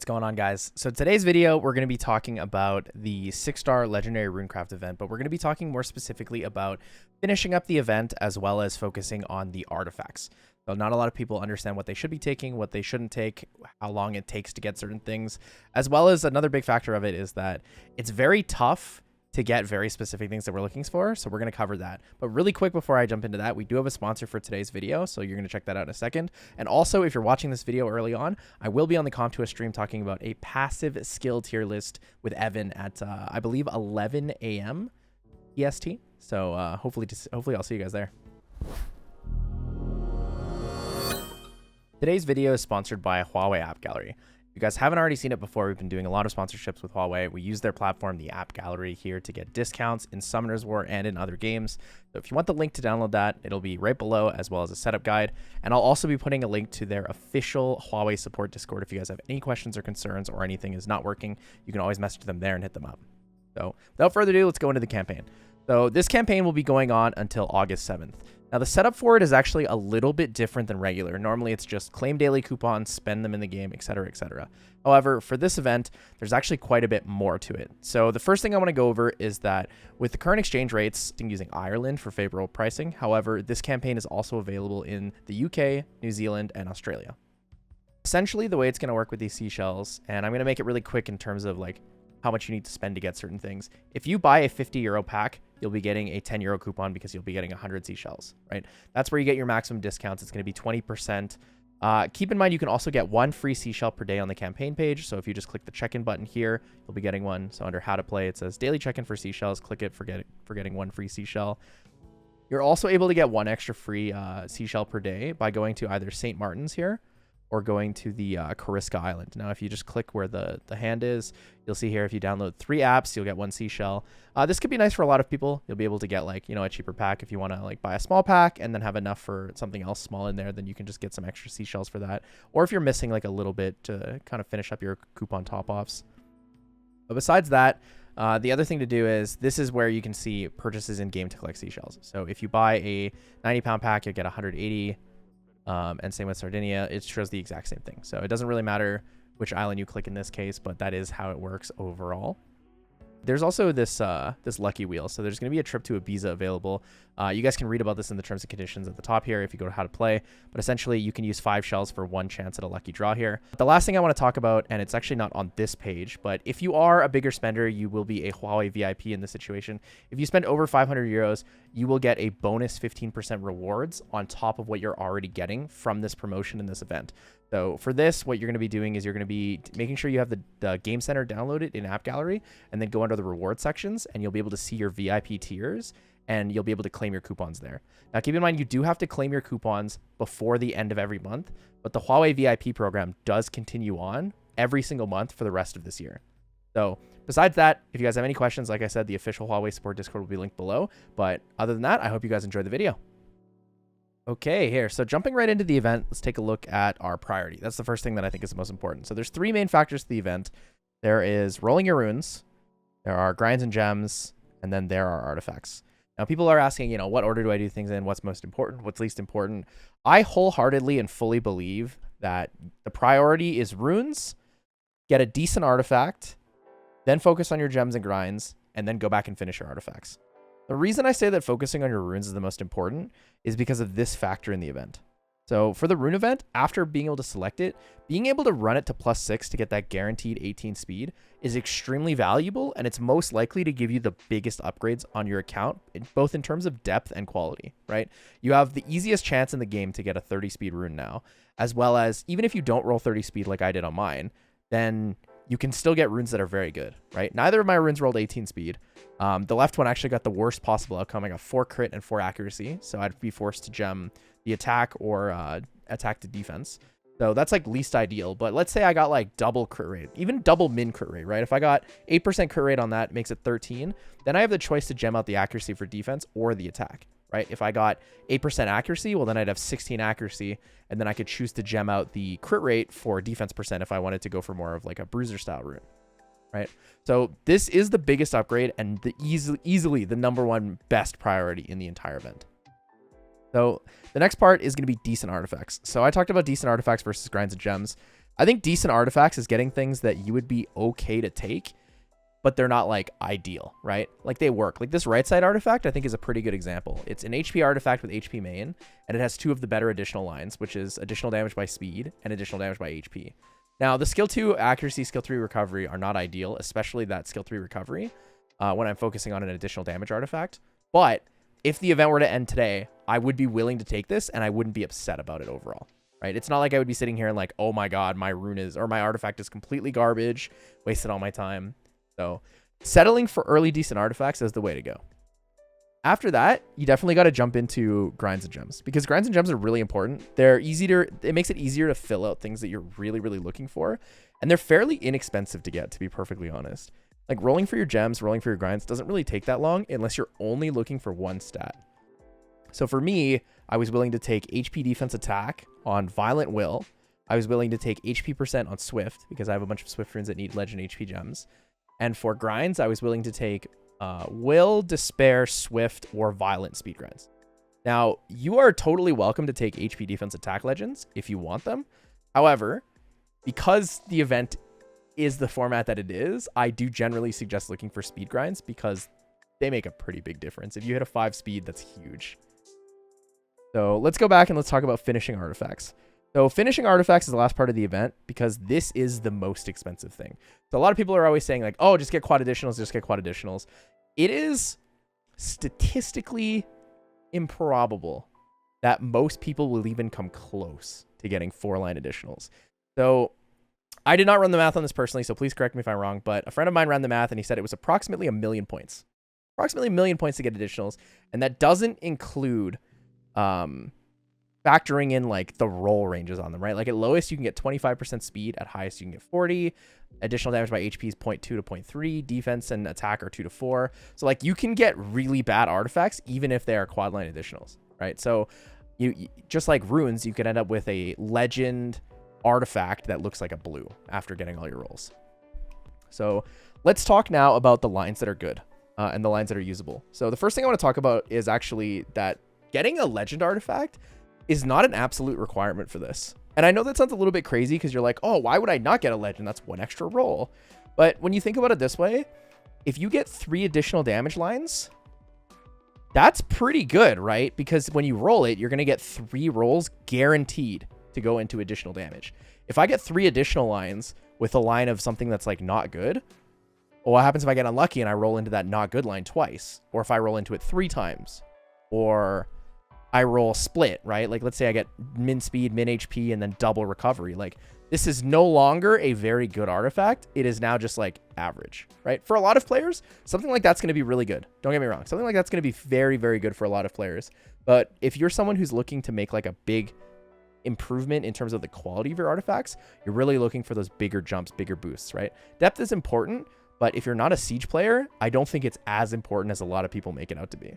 What's going on, guys? So today's video, we're going to be talking about the 6-star Legendary Runecraft event, but we're going to be talking more specifically about finishing up the event as well as focusing on the artifacts. So not a lot of people understand what they should be taking, what they shouldn't take, how long it takes to get certain things, as well as another big factor of it is that it's very tough to get very specific things that we're looking for. So we're going to cover that. But really quick before I jump into that, we do have a sponsor for today's video. So you're going to check that out in a second. And also, if you're watching this video early on, I will be on the Comp2 stream talking about a passive skill tier list with Evan at, I believe, 11 a.m. EST. So hopefully I'll see you guys there. Today's video is sponsored by Huawei App Gallery. If you guys haven't already seen it before, we've been doing a lot of sponsorships with Huawei. We use their platform, the App Gallery, here to get discounts in Summoner's War and in other games. So if you want the link to download that, it'll be right below, as well as a setup guide. And I'll also be putting a link to their official Huawei support Discord. If you guys have any questions or concerns or anything is not working, you can always message them there and hit them up. So without further ado, let's go into the campaign. So this campaign will be going on until August 7th. Now, the setup for it is actually a little bit different than regular. Normally, it's just claim daily coupons, spend them in the game, etc., etc. However, for this event, there's actually quite a bit more to it. So the first thing I want to go over is that with the current exchange rates, using Ireland for favorable pricing. However, this campaign is also available in the UK, New Zealand, and Australia. Essentially, the way it's going to work with these seashells, and I'm going to make it really quick in terms of like how much you need to spend to get certain things. If you buy a 50 euro pack, you'll be getting a 10 euro coupon because you'll be getting 100 seashells, right? That's where you get your maximum discounts. It's going to be 20%. Keep in mind, you can also get one free seashell per day on the campaign page. So if you just click the check-in button here, you'll be getting one. So under how to play, it says daily check-in for seashells. Click it for getting one free seashell. You're also able to get one extra free seashell per day by going to either St. Martin's here or going to the Kariska Island. Now, if you just click where the hand is, you'll see here if you download 3 apps, you'll get 1 seashell. This could be nice for a lot of people. You'll be able to get like, a cheaper pack. If you want to like buy a small pack and then have enough for something else small in there, then you can just get some extra seashells for that. Or if you're missing like a little bit to kind of finish up your coupon top-offs. But besides that, the other thing to do is this is where you can see purchases in game to collect seashells. So if you buy a 90-pound pack, you'll get 180. And same with Sardinia, it shows the exact same thing. So it doesn't really matter which island you click in this case, but that is how it works overall. There's also this this lucky wheel. So there's going to be a trip to Ibiza available. You guys can read about this in the terms and conditions at the top here if you go to how to play. But essentially, you can use 5 shells for 1 chance at a lucky draw here. The last thing I want to talk about, and it's actually not on this page, but if you are a bigger spender, you will be a Huawei VIP in this situation. If you spend over 500 euros, you will get a bonus 15% rewards on top of what you're already getting from this promotion in this event. So for this, what you're going to be doing is you're going to be making sure you have the Game Center downloaded in App Gallery and then go under the reward sections and you'll be able to see your VIP tiers and you'll be able to claim your coupons there. Now, keep in mind, you do have to claim your coupons before the end of every month, but the Huawei VIP program does continue on every single month for the rest of this year. So besides that, if you guys have any questions, like I said, the official Huawei support Discord will be linked below. But other than that, I hope you guys enjoyed the video. Okay, here. So jumping right into the event, let's take a look at our priority. That's the first thing that I think is the most important. So there's 3 main factors to the event. There is rolling your runes, there are grinds and gems, and then there are artifacts. Now, people are asking, what order do I do things in? What's most important? What's least important? I wholeheartedly and fully believe that the priority is runes, get a decent artifact, then focus on your gems and grinds, and then go back and finish your artifacts. The reason I say that focusing on your runes is the most important is because of this factor in the event. So for the rune event, after being able to select it, being able to run it to +6 to get that guaranteed 18 speed is extremely valuable, and it's most likely to give you the biggest upgrades on your account, both in terms of depth and quality, right? You have the easiest chance in the game to get a 30 speed rune now, as well as even if you don't roll 30 speed like I did on mine, then you can still get runes that are very good, right? Neither of my runes rolled 18 speed. The left one actually got the worst possible outcome. I got 4 crit and 4 accuracy, so I'd be forced to gem the attack or attack to defense. So that's like least ideal. But let's say I got like double crit rate, even double min crit rate, right? If I got 8% crit rate on that, makes it 13. Then I have the choice to gem out the accuracy for defense or the attack, right? If I got 8% accuracy, well, then I'd have 16 accuracy. And then I could choose to gem out the crit rate for defense percent if I wanted to go for more of like a bruiser style rune, right? So this is the biggest upgrade and the easily the #1 best priority in the entire event. So the next part is going to be decent artifacts. So I talked about decent artifacts versus grinds and gems. I think decent artifacts is getting things that you would be okay to take, but they're not like ideal, right? Like they work. Like this right side artifact, I think is a pretty good example. It's an HP artifact with HP main, and it has 2 of the better additional lines, which is additional damage by speed and additional damage by HP. Now the skill 2 accuracy, skill 3 recovery are not ideal, especially that skill 3 recovery when I'm focusing on an additional damage artifact. But if the event were to end today, I would be willing to take this and I wouldn't be upset about it overall. Right? It's not like I would be sitting here and like, oh my God, my rune is, or my artifact is completely garbage, wasted all my time. So settling for early decent artifacts is the way to go. After that, you definitely got to jump into grinds and gems, because grinds and gems are really important. They're easy to, it makes it easier to fill out things that you're really, really looking for. And they're fairly inexpensive to get, to be perfectly honest. Like rolling for your gems, rolling for your grinds doesn't really take that long unless you're only looking for one stat. So for me, I was willing to take HP defense attack on Violent Will. I was willing to take HP % on Swift because I have a bunch of Swift runes that need Legend HP gems. And for grinds, I was willing to take Will, Despair, Swift, or Violent speed grinds. Now, you are totally welcome to take HP defense attack legends if you want them. However, because the event is the format that it is, I do generally suggest looking for speed grinds because they make a pretty big difference. If you hit a 5 speed, that's huge. So let's go back and let's talk about finishing artifacts. So finishing artifacts is the last part of the event because this is the most expensive thing. So a lot of people are always saying like, oh, just get quad additionals, just get quad additionals. It is statistically improbable that most people will even come close to getting 4-line additionals. So I did not run the math on this personally, so please correct me if I'm wrong, but a friend of mine ran the math and he said it was approximately 1 million points. Approximately 1 million points to get additionals. And that doesn't include factoring in like the roll ranges on them, right? Like at lowest you can get 25% speed, at highest you can get 40. Additional damage by HP is 0.2 to 0.3. Defense and attack are 2 to 4. So like you can get really bad artifacts even if they are quad line additionals, right? So you just like runes, you could end up with a legend artifact that looks like a blue after getting all your rolls. So let's talk now about the lines that are good and the lines that are usable. So the first thing I want to talk about is actually that getting a legend artifact is not an absolute requirement for this. And I know that sounds a little bit crazy because you're like, oh, why would I not get a legend? That's 1 extra roll. But when you think about it this way, if you get 3 additional damage lines, that's pretty good, right? Because when you roll it, you're going to get 3 rolls guaranteed to go into additional damage. If I get 3 additional lines with a line of something that's like not good, well, what happens if I get unlucky and I roll into that not good line twice? Or if I roll into it 3 times? Or I roll split, right? Like let's say I get min speed, min HP, and then double recovery. Like this is no longer a very good artifact. It is now just like average, right? For a lot of players, something like that's going to be really good. Don't get me wrong. Something like that's going to be very, very good for a lot of players. But if you're someone who's looking to make like a big improvement in terms of the quality of your artifacts, you're really looking for those bigger jumps, bigger boosts, right? Depth is important, but if you're not a siege player, I don't think it's as important as a lot of people make it out to be.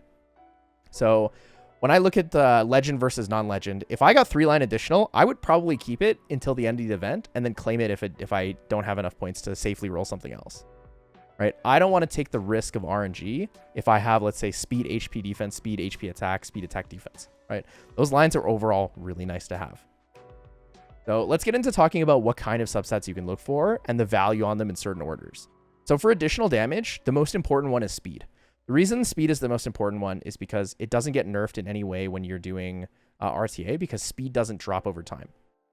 So when I look at the legend versus non-legend, if I got 3-line additional, I would probably keep it until the end of the event and then claim it if I don't have enough points to safely roll something else, right? I don't want to take the risk of RNG if I have, let's say, speed HP defense, speed HP attack, speed attack defense, right? Those lines are overall really nice to have. So let's get into talking about what kind of substats you can look for and the value on them in certain orders. So for additional damage, the most important one is speed. The reason speed is the most important one is because it doesn't get nerfed in any way when you're doing RTA because speed doesn't drop over time,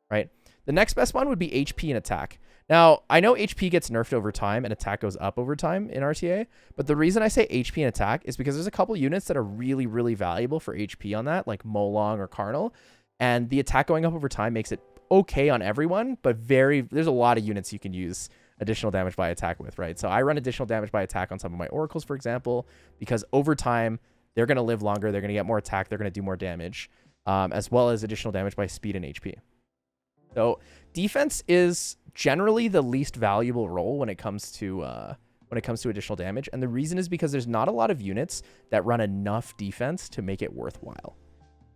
right? The next best one would be HP and attack. Now, I know HP gets nerfed over time and attack goes up over time in RTA, but the reason I say HP and attack is because there's a couple units that are really, really valuable for HP on that, like Molong or Carnal, and the attack going up over time makes it okay on everyone, but there's a lot of units you can use additional damage by attack with, right? So I run additional damage by attack on some of my oracles, for example, because over time they're going to live longer, they're going to get more attack, they're going to do more damage, as well as additional damage by speed and HP. So defense is generally the least valuable role when it comes to additional damage, and the reason is because there's not a lot of units that run enough defense to make it worthwhile,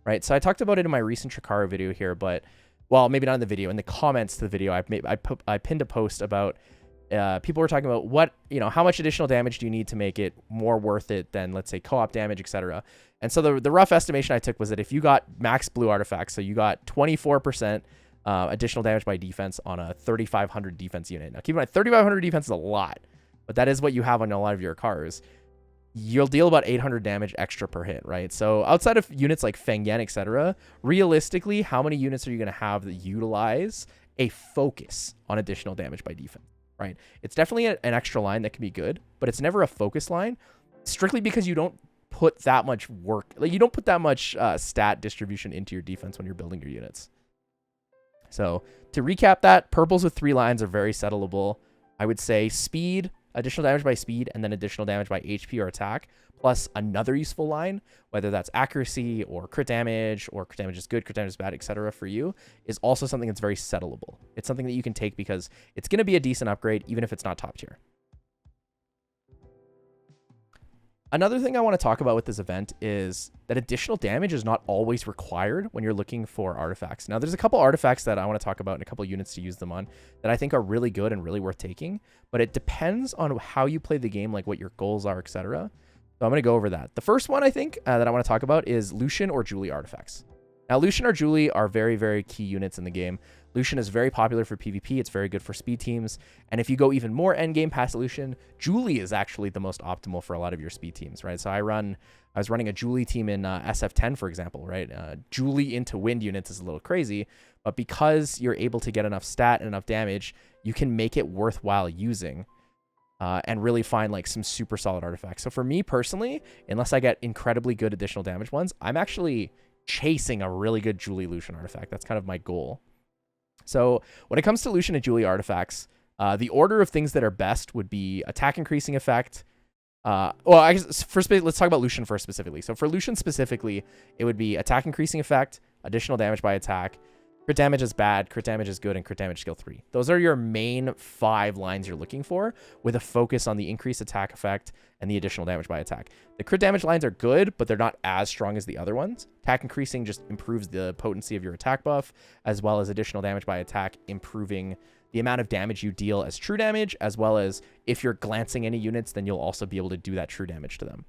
right? So I talked about it in my recent Tricaro video here, but well, maybe not in the video. In the comments to the video, I pinned a post about people were talking about how much additional damage do you need to make it more worth it than, let's say, co-op damage, etc. And so the rough estimation I took was that if you got max blue artifacts, so you got 24% additional damage by defense on a 3,500 defense unit. Now, keep in mind, 3,500 defense is a lot, but that is what you have on a lot of your cars. You'll deal about 800 damage extra per hit, right? So outside of units like Feng Yan, etc., realistically, how many units are you going to have that utilize a focus on additional damage by defense, right? It's definitely an extra line that can be good, but it's never a focus line, strictly because you don't put that much work, like you don't put that much stat distribution into your defense when you're building your units. So to recap that, purples with 3 lines are very settlable. I would say speed, additional damage by speed, and then additional damage by HP or attack, plus another useful line, whether that's accuracy or crit damage is good, crit damage is bad, etc. for you, is also something that's very settlable. It's something that you can take because it's going to be a decent upgrade, even if it's not top tier. Another thing I want to talk about with this event is that additional damage is not always required when you're looking for artifacts. Now, there's a couple artifacts that I want to talk about and a couple units to use them on that I think are really good and really worth taking, but it depends on how you play the game, like what your goals are, etc. So I'm going to go over that. The first one I think that I want to talk about is Lushen or Julie artifacts. Now, Lushen or Julie are very, very key units in the game. Lushen is very popular for PvP. It's very good for speed teams. And if you go even more endgame past Lushen, Julie is actually the most optimal for a lot of your speed teams, right? So I was running a Julie team in SF10, for example, right? Julie into wind units is a little crazy, but because you're able to get enough stat and enough damage, you can make it worthwhile using and really find like some super solid artifacts. So for me personally, unless I get incredibly good additional damage ones, I'm actually chasing a really good Julie Lushen artifact. That's kind of my goal. So when it comes to Lushen and Julie artifacts, the order of things that are best would be attack increasing effect. Well, I guess first, let's talk about Lushen first specifically. So for Lushen specifically, it would be attack increasing effect, additional damage by attack, crit damage is bad, crit damage is good, and crit damage skill 3. Those are your main 5 lines you're looking for, with a focus on the increased attack effect and the additional damage by attack. The crit damage lines are good, but they're not as strong as the other ones. Attack increasing just improves the potency of your attack buff, as well as additional damage by attack, improving the amount of damage you deal as true damage, as well as if you're glancing any units, then you'll also be able to do that true damage to them.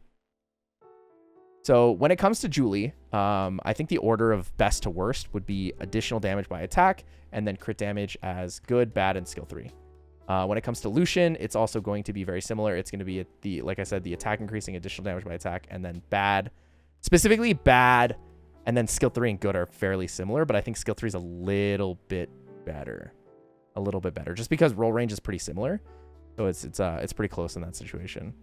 So when it comes to Julie, I think the order of best to worst would be additional damage by attack, and then crit damage as good, bad, and skill 3. When it comes to Lushen, it's also going to be very similar. It's going to be, like I said, the attack increasing, additional damage by attack, and then bad. Specifically bad, and then skill 3 and good are fairly similar, but I think skill 3 is a little bit better. Just because roll range is pretty similar. So it's pretty close in that situation.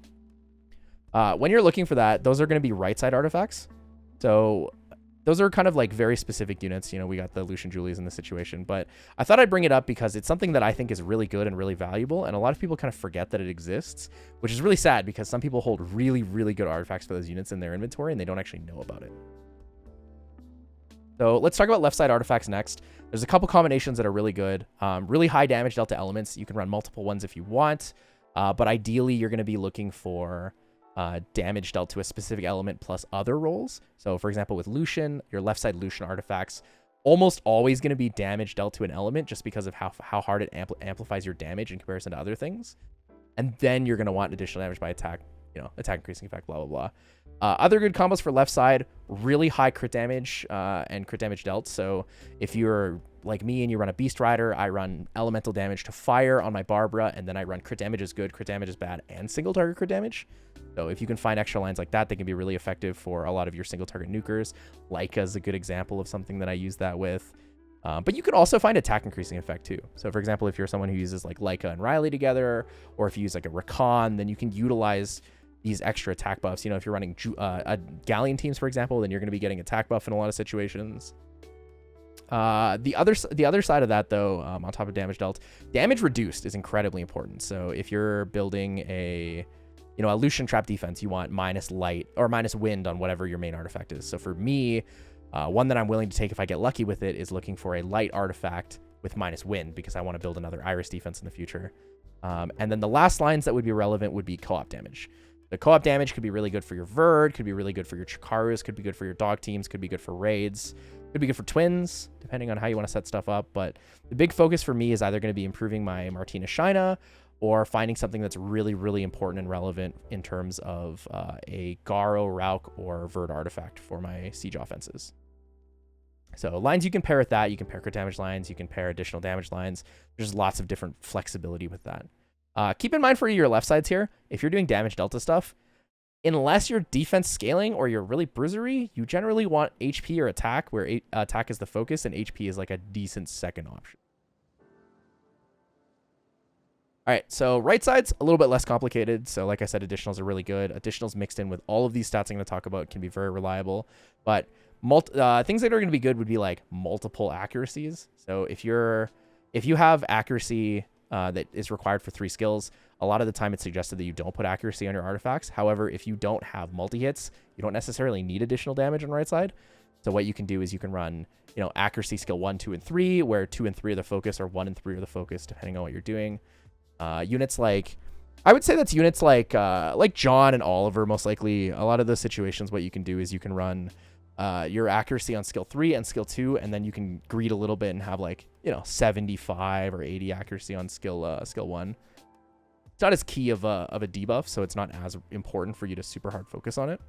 When you're looking for that, those are going to be right side artifacts. So those are kind of like very specific units. You know, we got the Lushen Julies in this situation, but I thought I'd bring it up because it's something that I think is really good and really valuable. And a lot of people kind of forget that it exists, which is really sad because some people hold really, really good artifacts for those units in their inventory and they don't actually know about it. So let's talk about left side artifacts next. There's a couple combinations that are really good. Really high damage delta elements. You can run multiple ones if you want, but ideally you're going to be looking for damage dealt to a specific element plus other rolls. So for example, with Lushen, your left side Lushen artifacts almost always going to be damage dealt to an element just because of how hard it amplifies your damage in comparison to other things. And then you're going to want additional damage by attack, you know, attack increasing effect, blah, blah, blah. Other good combos for left side, really high crit damage and crit damage dealt. So if you're like me and you run a Beast Rider, I run elemental damage to fire on my Barbara, and then I run crit damage is good, crit damage is bad, and single target crit damage. So if you can find extra lines like that, they can be really effective for a lot of your single target nukers. Leica is a good example of something that I use that with. But you could also find attack increasing effect too. So for example, if you're someone who uses like Leica and Riley together, or if you use like a Rakan, then you can utilize these extra attack buffs. You know, if you're running Galleon teams, for example, then you're going to be getting attack buff in a lot of situations. The other side of that, though, on top of damage dealt, damage reduced is incredibly important. So if you're building a Lushen trap defense, you want minus light or minus wind on whatever your main artifact is. So for me, one that I'm willing to take if I get lucky with it is looking for a light artifact with minus wind, because I want to build another Iris defense in the future. And then the last lines that would be relevant would be co-op damage. The co-op damage could be really good for your Verd, could be really good for your Chikarus, could be good for your dog teams, could be good for raids, could be good for twins, depending on how you want to set stuff up. But the big focus for me is either going to be improving my Martina Shina or finding something that's really, really important and relevant in terms of a Garo, Rauk, or Verd artifact for my siege offenses. So lines you can pair with that. You can pair crit damage lines. You can pair additional damage lines. There's lots of different flexibility with that. Keep in mind for your left sides here, if you're doing damage delta stuff, unless you're defense scaling or you're really bruisery, you generally want HP or attack, where attack is the focus and HP is like a decent second option. All right, so right side's a little bit less complicated. So like I said, additionals are really good. Additionals mixed in with all of these stats I'm going to talk about can be very reliable. But things that are going to be good would be like multiple accuracies. So if you have accuracy that is required for 3 skills, a lot of the time it's suggested that you don't put accuracy on your artifacts. However, if you don't have multi-hits, you don't necessarily need additional damage on right side. So what you can do is you can run, accuracy skill 1, 2, and 3, where 2 and 3 are the focus, or 1 and 3 are the focus, depending on what you're doing. Units like, I would say that's units like John and Oliver, most likely. A lot of those situations, what you can do is you can run your accuracy on skill 3 and skill 2, and then you can greed a little bit and have 75 or 80 accuracy on skill 1. It's not as key of a debuff, so it's not as important for you to super hard focus on it.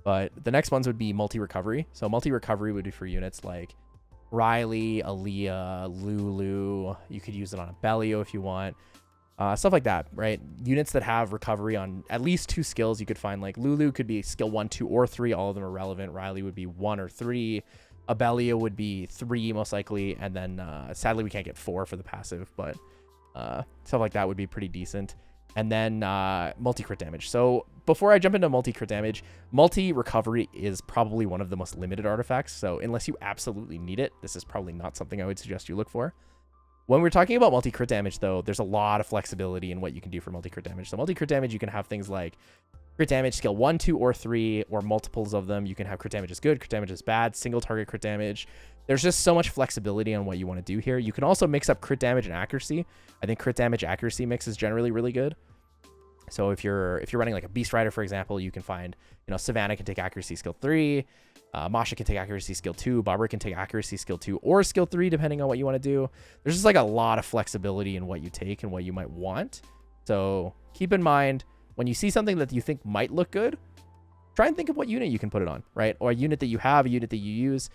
But the next ones would be multi-recovery. So multi-recovery would be for units like Riley, Aaliyah, Lulu. You could use it on a Bellio if you want. Stuff like that, right? Units that have recovery on at least 2 skills, you could find like Lulu could be skill 1, 2, or 3. All of them are relevant. Riley would be 1 or 3. Abellio would be 3 most likely. And then sadly, we can't get 4 for the passive, but stuff like that would be pretty decent. And then multi-crit damage. So before I jump into multi-crit damage, multi-recovery is probably one of the most limited artifacts. So unless you absolutely need it, this is probably not something I would suggest you look for. When we're talking about multi-crit damage, though, there's a lot of flexibility in what you can do for multi-crit damage. So multi-crit damage, you can have things like crit damage skill 1, 2, or 3, or multiples of them. You can have crit damage is good, crit damage is bad, single target crit damage. There's just so much flexibility on what you want to do here. You can also mix up crit damage and accuracy. I think crit damage accuracy mix is generally really good. So if you're running like a Beast Rider, for example, you can find, Savannah can take accuracy skill 3, Masha can take accuracy skill 2, Barbara can take accuracy skill 2 or skill 3, depending on what you want to do. There's just like a lot of flexibility in what you take and what you might want. So keep in mind, when you see something that you think might look good, try and think of what unit you can put it on, right? Or a unit that you have, a unit that you use.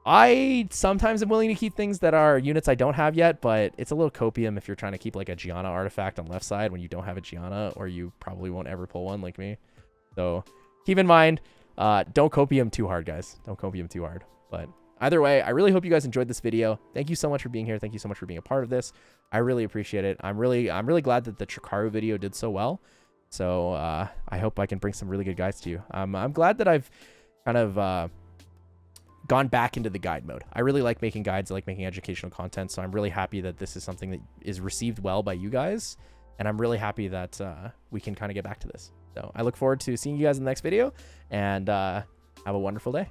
I sometimes am willing to keep things that are units I don't have yet, but it's a little copium if you're trying to keep like a Gianna artifact on left side when you don't have a Gianna, or you probably won't ever pull one like me. So keep in mind, don't copium too hard, guys. Don't copium too hard. But either way, I really hope you guys enjoyed this video. Thank you so much for being here. Thank you so much for being a part of this. I really appreciate it. I'm really glad that the Trikaru video did so well. So I hope I can bring some really good guides to you. I'm glad that I've kind of gone back into the guide mode. I really like making guides. I like making educational content. So I'm really happy that this is something that is received well by you guys. And I'm really happy that we can kind of get back to this. So I look forward to seeing you guys in the next video, and have a wonderful day.